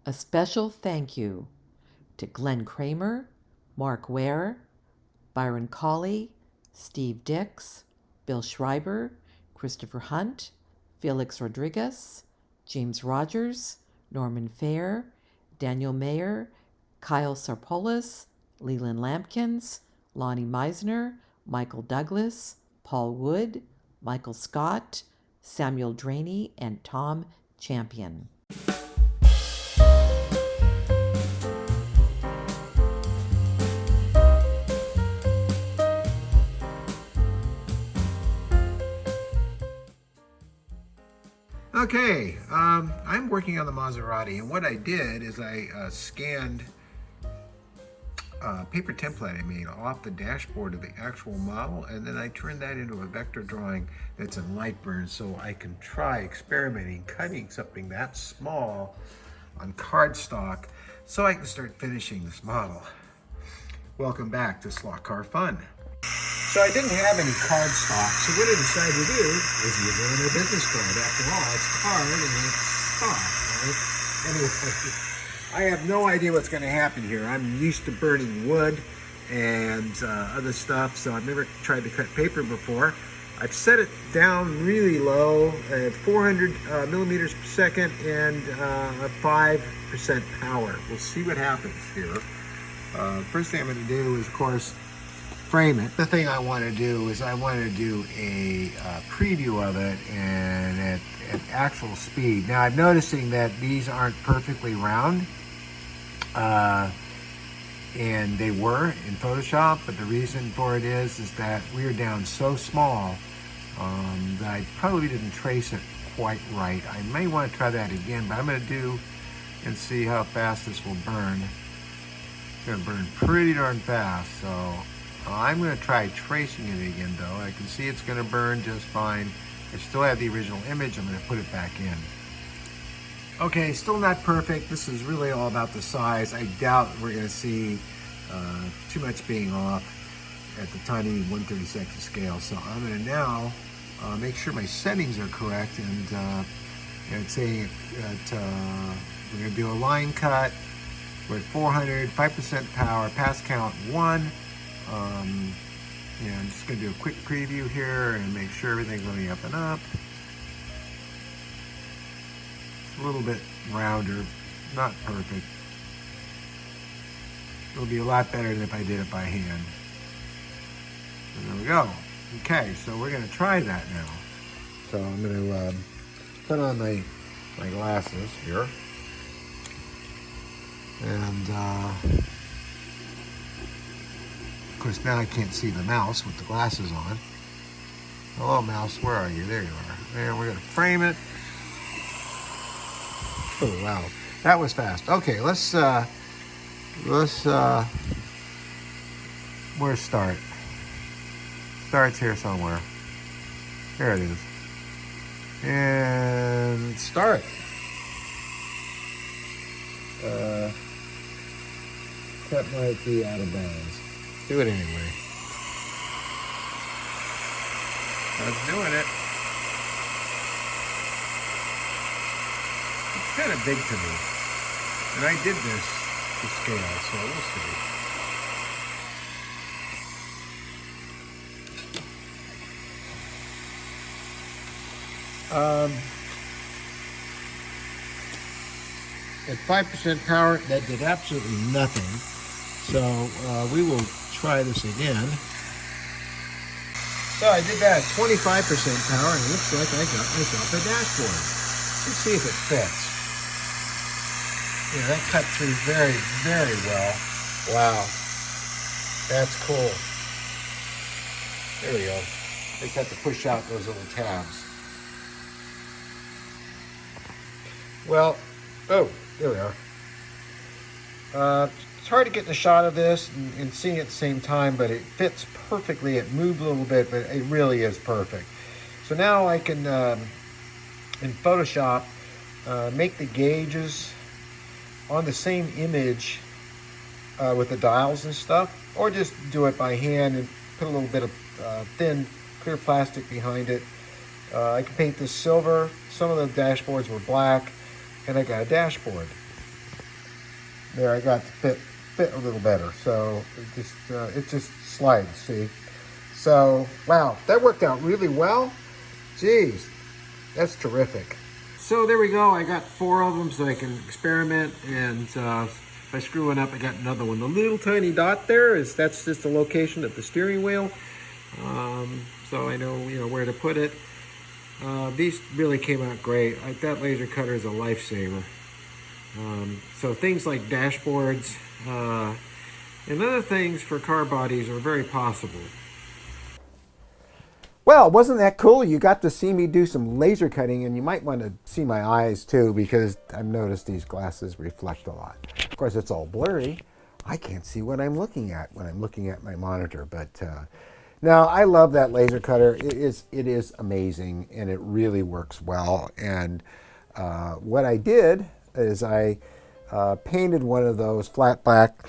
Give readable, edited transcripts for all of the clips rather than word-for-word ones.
A special thank you to Glenn Kramer, Mark Ware, Byron Colley, Steve Dix, Bill Schreiber, Christopher Hunt, Felix Rodriguez, James Rogers, Norman Fair, Daniel Mayer, Kyle Sarpolis, Leland Lampkins, Lonnie Meisner, Michael Douglas, Paul Wood, Michael Scott, Samuel Draney, and Tom Champion. Okay, I'm working on the Maserati, and what I did is I scanned a paper template I made off the dashboard of the actual model, and then I turned that into a vector drawing that's in Lightburn, so I can try experimenting, cutting something that small on cardstock, so I can start finishing this model. Welcome back to Slot Car Fun. So I didn't have any cardstock, so what I decided to do is use it on a business card. After all, it's card and it's stock, right? Anyway, I have no idea what's going to happen here. I'm used to burning wood and other stuff, so I've never tried to cut paper before. I've set it down really low at 400 millimeters per second and 5% power. We'll see what happens here. First thing I'm going to do is, of course, frame it. The thing I want to do is I want to do a preview of it and at actual speed. Now I'm noticing that these aren't perfectly round, and they were in Photoshop, but the reason for it is that we are down so small that I probably didn't trace it quite right. I may want to try that again, but I'm going to do and see how fast this will burn. It's going to burn pretty darn fast, so I'm going to try tracing it again, though. I can see it's going to burn just fine. I still have the original image. I'm going to put it back in. Okay, still not perfect. This is really all about the size. I doubt we're going to see too much being off at the tiny 1/32 scale. So I'm going to now make sure my settings are correct, and say that we're going to do a line cut. We're at 400, 5% power, pass count 1. Yeah, I'm just going to do a quick preview here and make sure everything's going up and up. It's a little bit rounder, not perfect. It'll be a lot better than if I did it by hand. And there we go. Okay, so we're going to try that now. So I'm going to put on my glasses here. And of course, now I can't see the mouse with the glasses on. Hello, mouse, where are you? There you are. And we're going to frame it. Oh, wow. That was fast. Okay, let's where's start? Starts here somewhere. There it is. And start. That might be out of bounds. Do it anyway. That's doing it. It's kind of big to me. And I did this to scale, so we'll see. At 5% power, that did absolutely nothing. So we will try this again. So I did that at 25% power, and it looks like I got myself a dashboard. Let's see if it fits. Yeah, that cut through very, very well. Wow. That's cool. There we go. Just have to push out those little tabs. Well, oh, there we are. It's hard to get in a shot of this and seeing it at the same time, but it fits perfectly. It moved a little bit, but it really is perfect. So now I can, in Photoshop, make the gauges on the same image with the dials and stuff, or just do it by hand and put a little bit of thin, clear plastic behind it. I can paint this silver. Some of the dashboards were black, and I got a dashboard. There, I got the fit a little better. So it just slides. See. So wow, that worked out really well. Jeez, that's terrific. So there we go. I got 4 of them so I can experiment, and if I screw one up, I got another one. The little tiny dot there that's just the location of the steering wheel, so I know where to put it. These really came out great. That laser cutter is a lifesaver. So things like dashboards and other things for car bodies are very possible. Well, wasn't that cool? You got to see me do some laser cutting, and you might want to see my eyes too, because I've noticed these glasses reflect a lot. Of course, it's all blurry. I can't see what I'm looking at when I'm looking at my monitor, but no, I love that laser cutter. It is amazing, and it really works well. And what I did is I painted one of those flat black.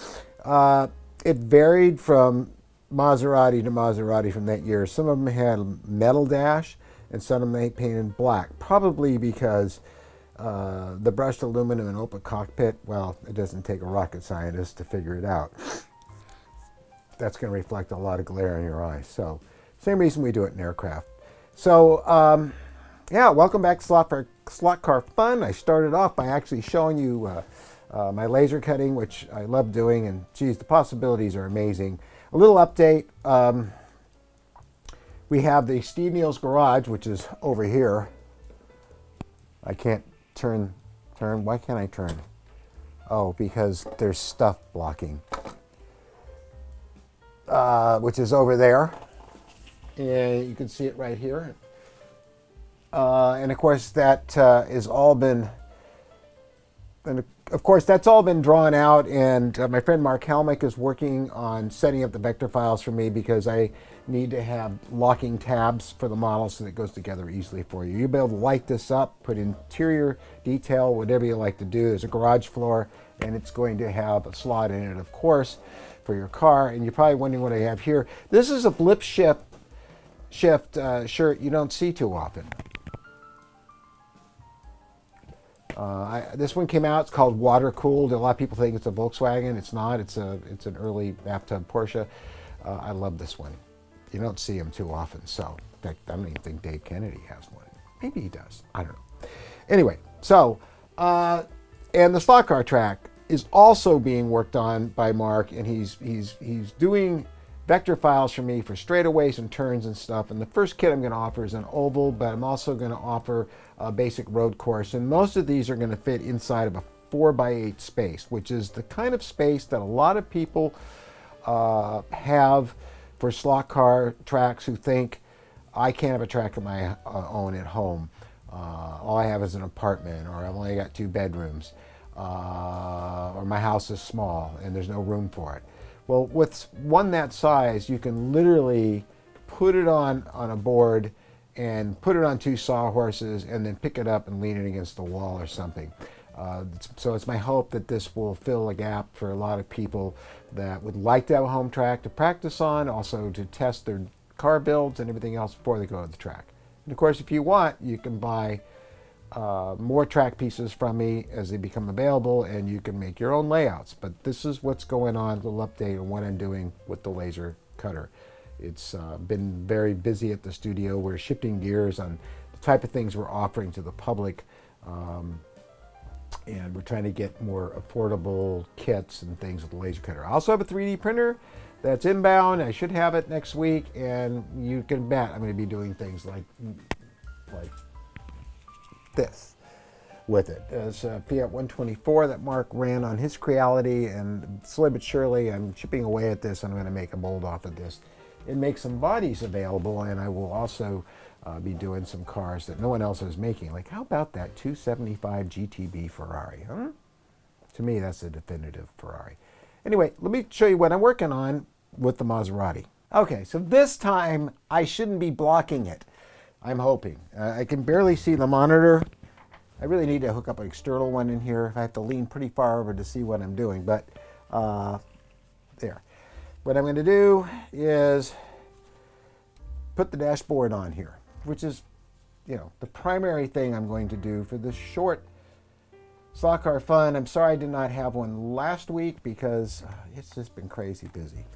It varied from Maserati to Maserati from that year. Some of them had metal dash, and some of them they painted black, probably because the brushed aluminum and open cockpit, well, it doesn't take a rocket scientist to figure it out. That's going to reflect a lot of glare in your eyes. So same reason we do it in aircraft. So yeah, welcome back to Slot Car Fun. I started off by actually showing you my laser cutting, which I love doing, and geez, the possibilities are amazing. A little update. We have the Steve Neal's garage, which is over here. I can't turn. Why can't I turn? Oh, because there's stuff blocking. Which is over there. And you can see it right here. And of course, that is all been. And of course, that's all been drawn out, and my friend Mark Helmick is working on setting up the vector files for me, because I need to have locking tabs for the model so that it goes together easily for you. You'll be able to light this up, put interior detail, whatever you like to do. There's a garage floor, and it's going to have a slot in it, of course, for your car. And you're probably wondering what I have here. This is a blip shift shirt you don't see too often. This one came out. It's called Water Cooled. A lot of people think it's a Volkswagen. It's not. It's an early bathtub Porsche. I love this one. You don't see them too often. So, in fact, I don't even think Dave Kennedy has one. Maybe he does. I don't know. Anyway, so and the slot car track is also being worked on by Mark, and he's doing vector files for me for straightaways and turns and stuff. And the first kit I'm going to offer is an oval, but I'm also going to offer a basic road course. And most of these are going to fit inside of a 4x8 space, which is the kind of space that a lot of people have for slot car tracks who think, I can't have a track of my own at home. All I have is an apartment, or I've only got 2 bedrooms, or my house is small and there's no room for it. Well, with one that size, you can literally put it on a board and put it on 2 sawhorses and then pick it up and lean it against the wall or something. So it's my hope that this will fill a gap for a lot of people that would like to have a home track to practice on, also to test their car builds and everything else before they go to the track. And of course, if you want, you can buy more track pieces from me as they become available, and you can make your own layouts. But this is what's going on, a little update on what I'm doing with the laser cutter. It's been very busy at the studio. We're shifting gears on the type of things we're offering to the public, and we're trying to get more affordable kits and things with the laser cutter. I also have a 3D printer that's inbound. I should have it next week, and you can bet I'm going to be doing things like this with it. It's a Fiat 124 that Mark ran on his Creality, and slowly but surely I'm chipping away at this. I'm going to make a mold off of this and make some bodies available, and I will also be doing some cars that no one else is making. Like, how about that 275 GTB Ferrari? Huh? To me, that's a definitive Ferrari. Anyway, let me show you what I'm working on with the Maserati. Okay, so this time I shouldn't be blocking it. I'm hoping. I can barely see the monitor. I really need to hook up an external one in here. I have to lean pretty far over to see what I'm doing, but there. What I'm going to do is put the dashboard on here, which is, the primary thing I'm going to do for this short Slot car fun. I'm sorry I did not have one last week because it's just been crazy busy.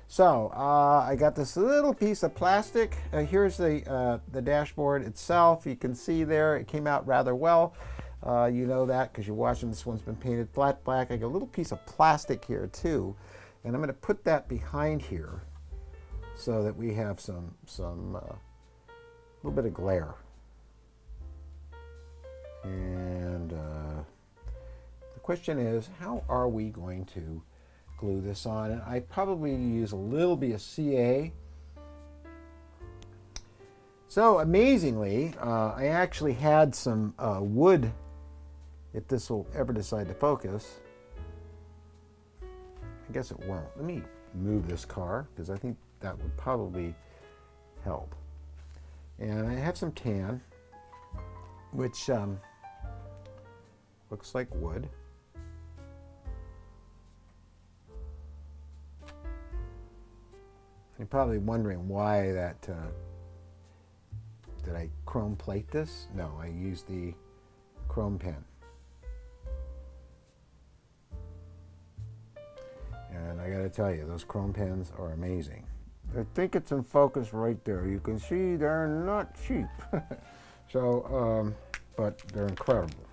So I got this little piece of plastic. Here's the dashboard itself. You can see there it came out rather well. You know that because you're watching. This one's been painted flat black. I got a little piece of plastic here too, and I'm going to put that behind here so that we have some little bit of glare. And the question is, how are we going to glue this on? And I probably use a little bit of CA. So amazingly, I actually had some wood, if this will ever decide to focus. I guess it won't. Let me move this car because I think that would probably help. And I have some tan, which looks like wood. You're probably wondering why that, did I chrome plate this? No, I used the chrome pen. And I gotta tell you, those chrome pens are amazing. I think it's in focus right there. You can see they're not cheap. So, but they're incredible.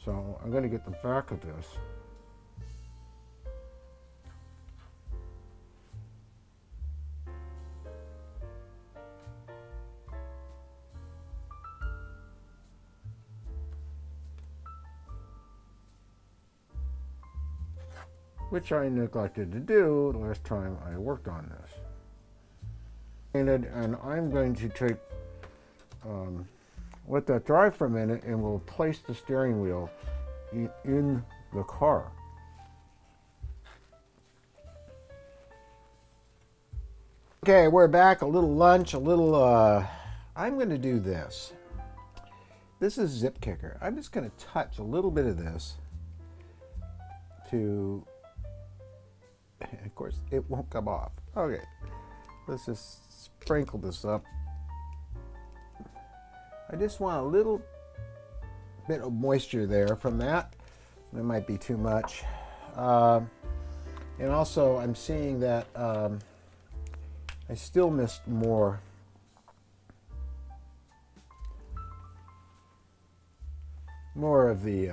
So I'm gonna get the back of this. Which I neglected to do the last time I worked on this. And I'm going to take, let that dry for a minute, and we'll place the steering wheel in the car. Okay, we're back. A little lunch, I'm going to do this. This is Zip Kicker. I'm just going to touch a little bit of this to, of course, it won't come off. Okay, let's just sprinkle this up. I just want a little bit of moisture there from that. That might be too much. And also, I'm seeing that I still missed more of the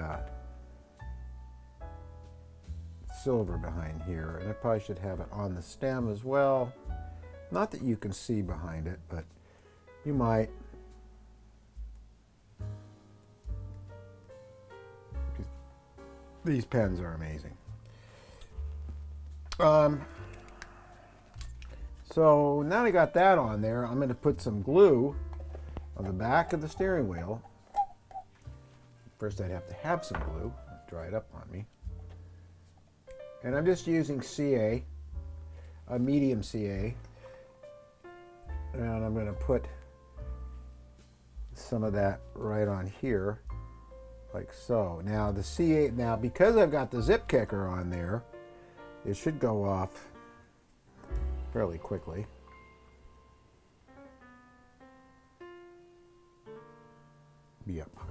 silver behind here, and I probably should have it on the stem as well. Not that you can see behind it, but you might. These pens are amazing. So now I got that on there, I'm going to put some glue on the back of the steering wheel. First I'd have to have some glue. Dry it up on me. And I'm just using CA, a medium CA. And I'm going to put some of that right on here, like so. Now the CA, now because I've got the Zip Kicker on there, it should go off fairly quickly. Be up higher.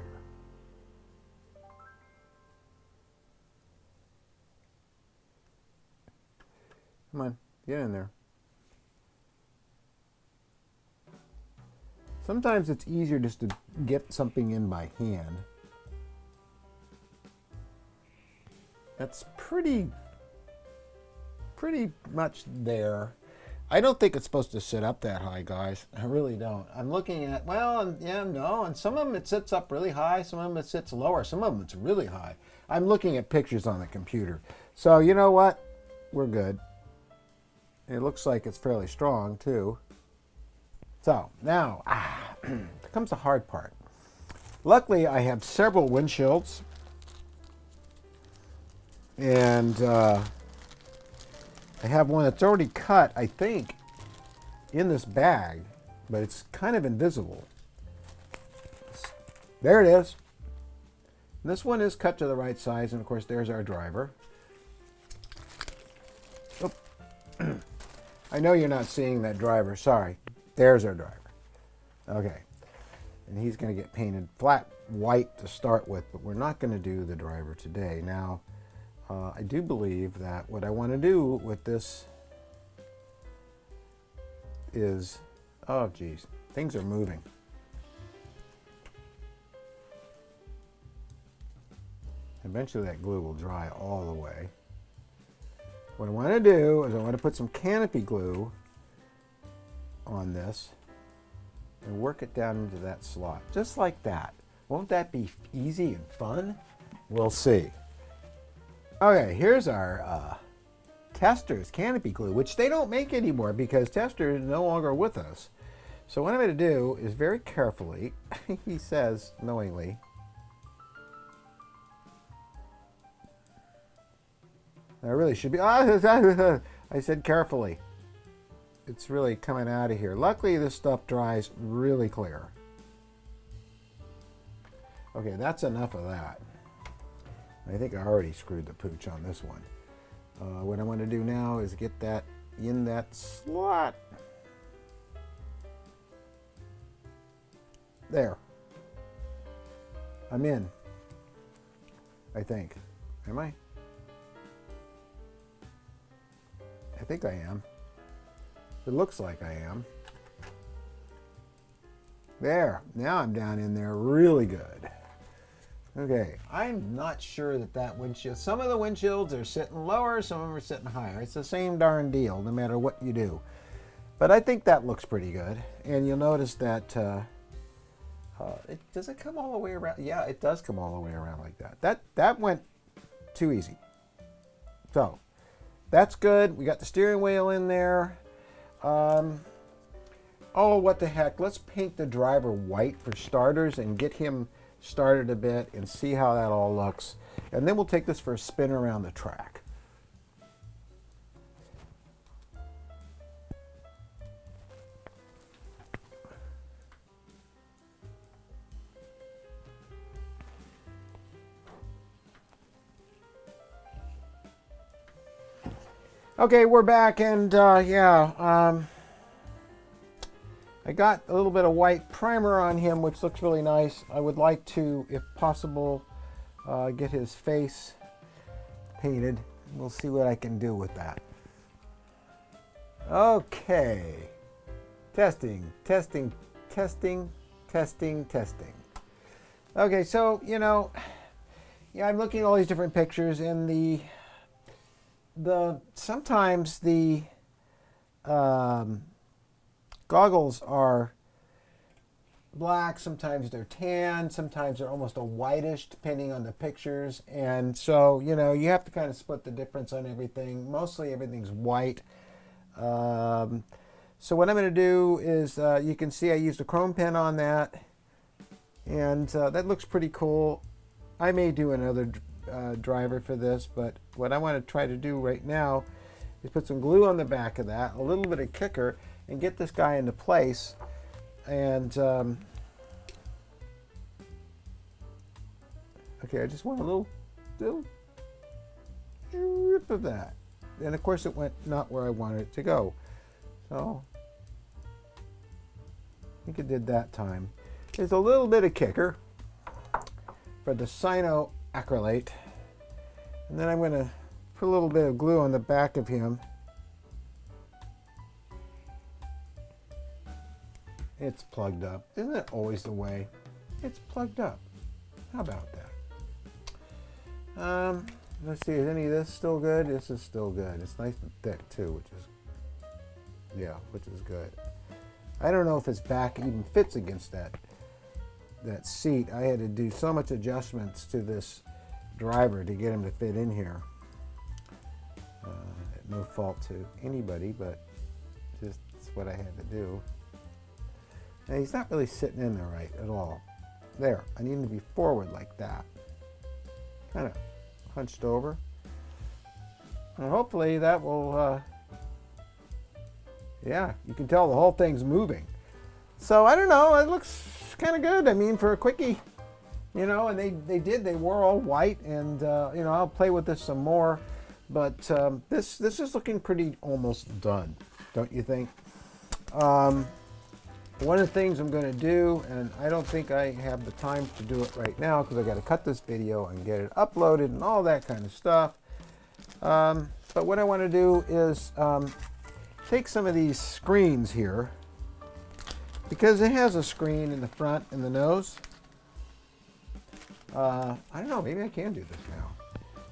Come on, get in there. Sometimes it's easier just to get something in by hand. That's pretty much there. I don't think it's supposed to sit up that high, guys. I really don't. I'm looking at, well, and yeah, no, and some of them it sits up really high, some of them it sits lower, some of them it's really high. I'm looking at pictures on the computer. So you know what? We're good. It looks like it's fairly strong too. So now, comes the hard part. Luckily, I have several windshields, and I have one that's already cut, I think, in this bag, but it's kind of invisible. There it is. And this one is cut to the right size, and of course, there's our driver. Oh. I know you're not seeing that driver. Sorry. There's our driver. Okay. And he's going to get painted flat white to start with, but we're not going to do the driver today. Now, I do believe that what I want to do with this is, oh geez, things are moving. Eventually that glue will dry all the way. What I want to do is I want to put some canopy glue on this and work it down into that slot, just like that. Won't that be easy and fun? We'll see. Okay, here's our Testors canopy glue, which they don't make anymore because Testors is no longer with us. So what I'm going to do is very carefully, he says knowingly, I really should be, I said carefully. It's really coming out of here. Luckily this stuff dries really clear. Okay, that's enough of that. I think I already screwed the pooch on this one. What I want to do now is get that in that slot. There. I'm in. I think. Am I? I think I am. It looks like I am. There. Now I'm down in there really good. Okay, I'm not sure that windshield, some of the windshields are sitting lower, some of them are sitting higher. It's the same darn deal, no matter what you do. But I think that looks pretty good. And you'll notice that, does it come all the way around? Yeah, it does come all the way around like that. That went too easy. So, that's good. We got the steering wheel in there. Oh, what the heck. Let's paint the driver white for starters and get him started a bit and see how that all looks. And then we'll take this for a spin around the track. Okay, we're back, and I got a little bit of white primer on him, which looks really nice. I would like to, if possible, get his face painted. We'll see what I can do with that. Okay. Testing, testing, testing, testing, testing. Okay, so, I'm looking at all these different pictures, and sometimes the goggles are black, sometimes they're tan, sometimes they're almost a whitish depending on the pictures. And so, you have to kind of split the difference on everything. Mostly everything's white. So what I'm going to do is, you can see I used a chrome pen on that. And that looks pretty cool. I may do another driver for this, but what I want to try to do right now is put some glue on the back of that, a little bit of kicker, and get this guy into place. And okay, I just want a little drip of that. And of course it went not where I wanted it to go. So I think it did that time. There's a little bit of kicker for the cyanoacrylate. And then I'm going to put a little bit of glue on the back of him. It's plugged up. Isn't it always the way? It's plugged up. How about that? Let's see, is any of this still good? This is still good. It's nice and thick too, which is good. I don't know if his back even fits against that seat. I had to do so much adjustments to this driver to get him to fit in here. No fault to anybody, but just it's what I had to do. Now he's not really sitting in there right at all. There, I need him to be forward like that. Kind of hunched over. And hopefully that will, you can tell the whole thing's moving. So I don't know, it looks kind of good. I mean, for a quickie, and they were all white, and I'll play with this some more. But this is looking pretty almost done, don't you think? one of the things I'm going to do, and I don't think I have the time to do it right now because I got to cut this video and get it uploaded and all that kind of stuff. But what I want to do is take some of these screens here, because it has a screen in the front and the nose. I don't know, maybe I can do this now.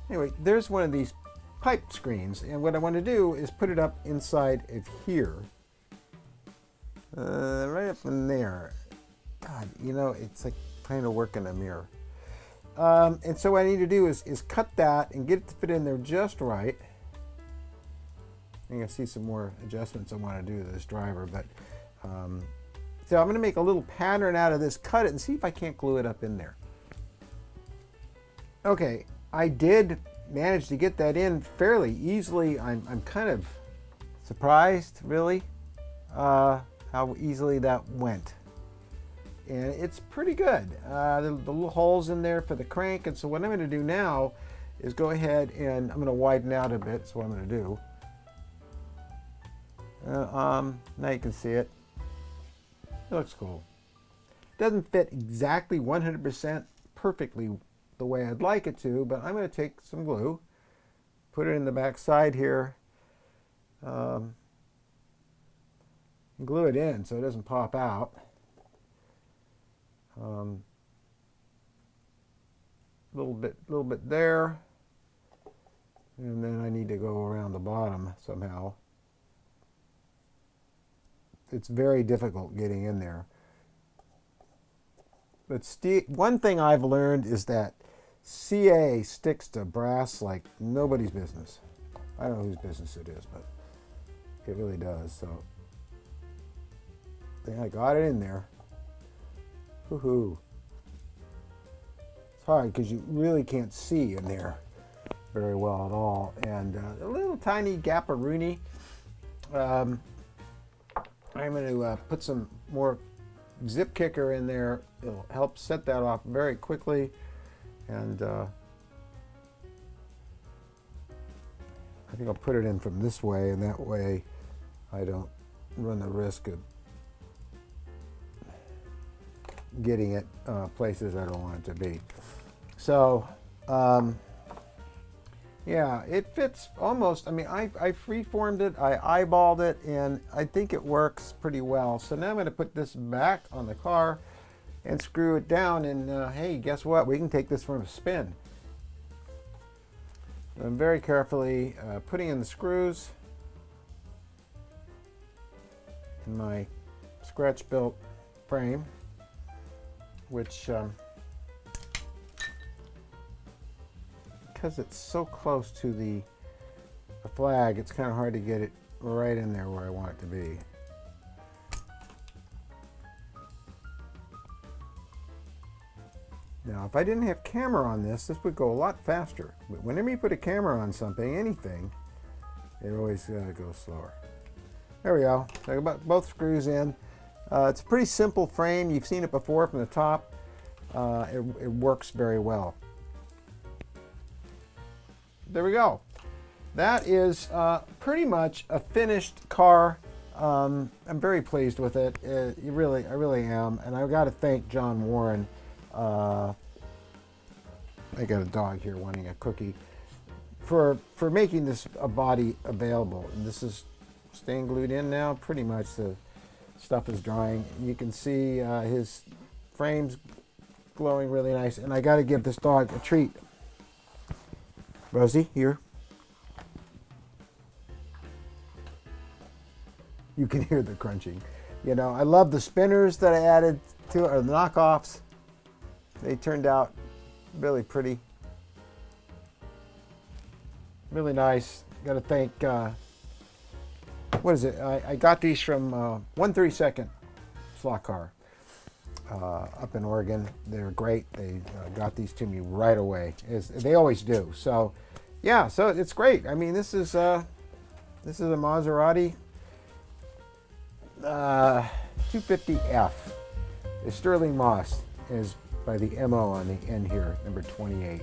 Anyway, there's one of these pipe screens, and what I want to do is put it up inside of here. Right up in there. God, you know, it's like trying to work in a mirror. And so what I need to do is cut that and get it to fit in there just right. You're going to see some more adjustments I want to do to this driver, but so I'm going to make a little pattern out of this, cut it, and see if I can't glue it up in there. Okay, I did manage to get that in fairly easily. I'm kind of surprised, really, how easily that went. And it's pretty good. The little holes in there for the crank, and so what I'm going to do now is go ahead and I'm going to widen out a bit. That's what I'm going to do. Now you can see it. It looks cool. Doesn't fit exactly 100% perfectly the way I'd like it to, but I'm going to take some glue, put it in the back side here, and glue it in so it doesn't pop out. A little bit there, and then I need to go around the bottom somehow. It's very difficult getting in there. But one thing I've learned is that CA sticks to brass like nobody's business. I don't know whose business it is, but it really does. So I think I got it in there. Woohoo. It's hard because you really can't see in there very well at all. And a little tiny gap-a-rooney. I'm going to put some more zip kicker in there. It'll help set that off very quickly. And I think I'll put it in from this way, and that way I don't run the risk of getting it places I don't want it to be. So yeah, it fits almost. I mean, I freeformed it, I eyeballed it, and I think it works pretty well. So now I'm going to put this back on the car and screw it down, and hey, guess what? We can take this for a spin. I'm very carefully putting in the screws in my scratch-built frame, which because it's so close to the flag, it's kind of hard to get it right in there where I want it to be. Now, if I didn't have camera on this would go a lot faster. But whenever you put a camera on something, anything, it always goes slower. There we go. So I got both screws in. It's a pretty simple frame. You've seen it before from the top. It works very well. There we go. That is pretty much a finished car. I'm very pleased with it. I really am. And I've got to thank John Warren. I got a dog here wanting a cookie, for making this a body available. And this is staying glued in now. Pretty much the stuff is drying. You can see his frame's glowing really nice. And I got to give this dog a treat. Rosie, here. You can hear the crunching. You know, I love the spinners that I added to it, or the knockoffs. They turned out really pretty. Really nice. Got to thank, what is it? I got these from 132nd Slot Car up in Oregon. They're great. They got these to me right away, as they always do. So, yeah, so it's great. I mean, this is a Maserati 250F. The Sterling Moss is by the MO on the end here, number 28.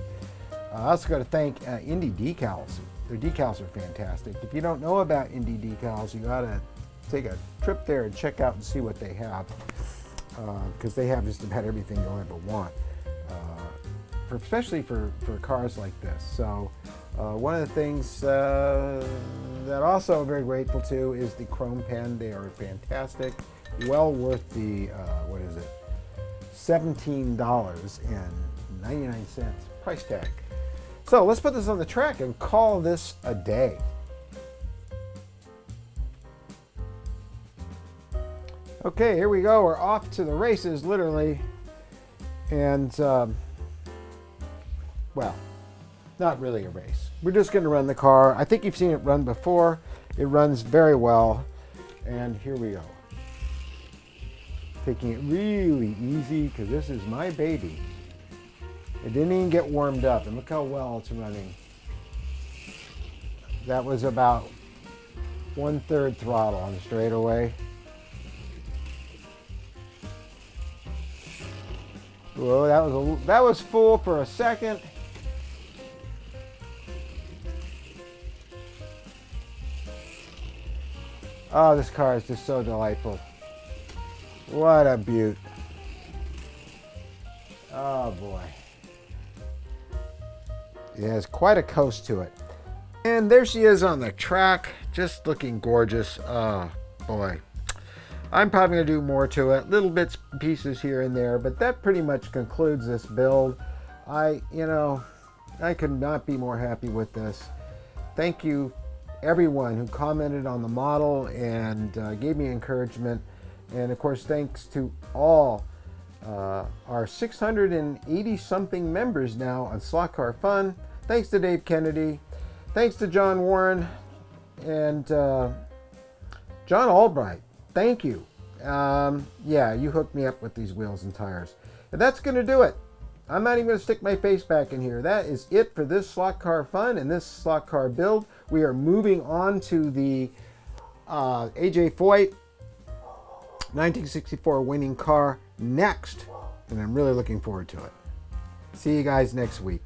I also got to thank Indy Decals. Their decals are fantastic. If you don't know about Indy Decals, you got to take a trip there and check out and see what they have, because they have just about everything you'll ever want, especially for cars like this. So one of the things that also I'm very grateful to is the chrome pen. They are fantastic, well worth the what is it, $17.99 price tag. So let's put this on the track and call this a day. Okay, here we go. We're off to the races, literally. And, well, not really a race. We're just going to run the car. I think you've seen it run before. It runs very well. And here we go. Taking it really easy because this is my baby. It didn't even get warmed up. And look how well it's running. That was about 1/3 throttle on the straightaway. Whoa, that was full for a second. Oh, this car is just so delightful. What a beaut. Oh boy. It has quite a coast to it. And there she is on the track, just looking gorgeous. Oh boy. I'm probably going to do more to it, little bits and pieces here and there, but that pretty much concludes this build. I could not be more happy with this. Thank you everyone who commented on the model and gave me encouragement. And of course, thanks to all our 680 something members now on Slot Car Fun. Thanks to Dave Kennedy. Thanks to John Warren and John Albright. Thank you. Yeah, you hooked me up with these wheels and tires. And that's going to do it. I'm not even going to stick my face back in here. That is it for this Slot Car Fun and this Slot Car build. We are moving on to the AJ Foyt 1964 winning car next. And I'm really looking forward to it. See you guys next week.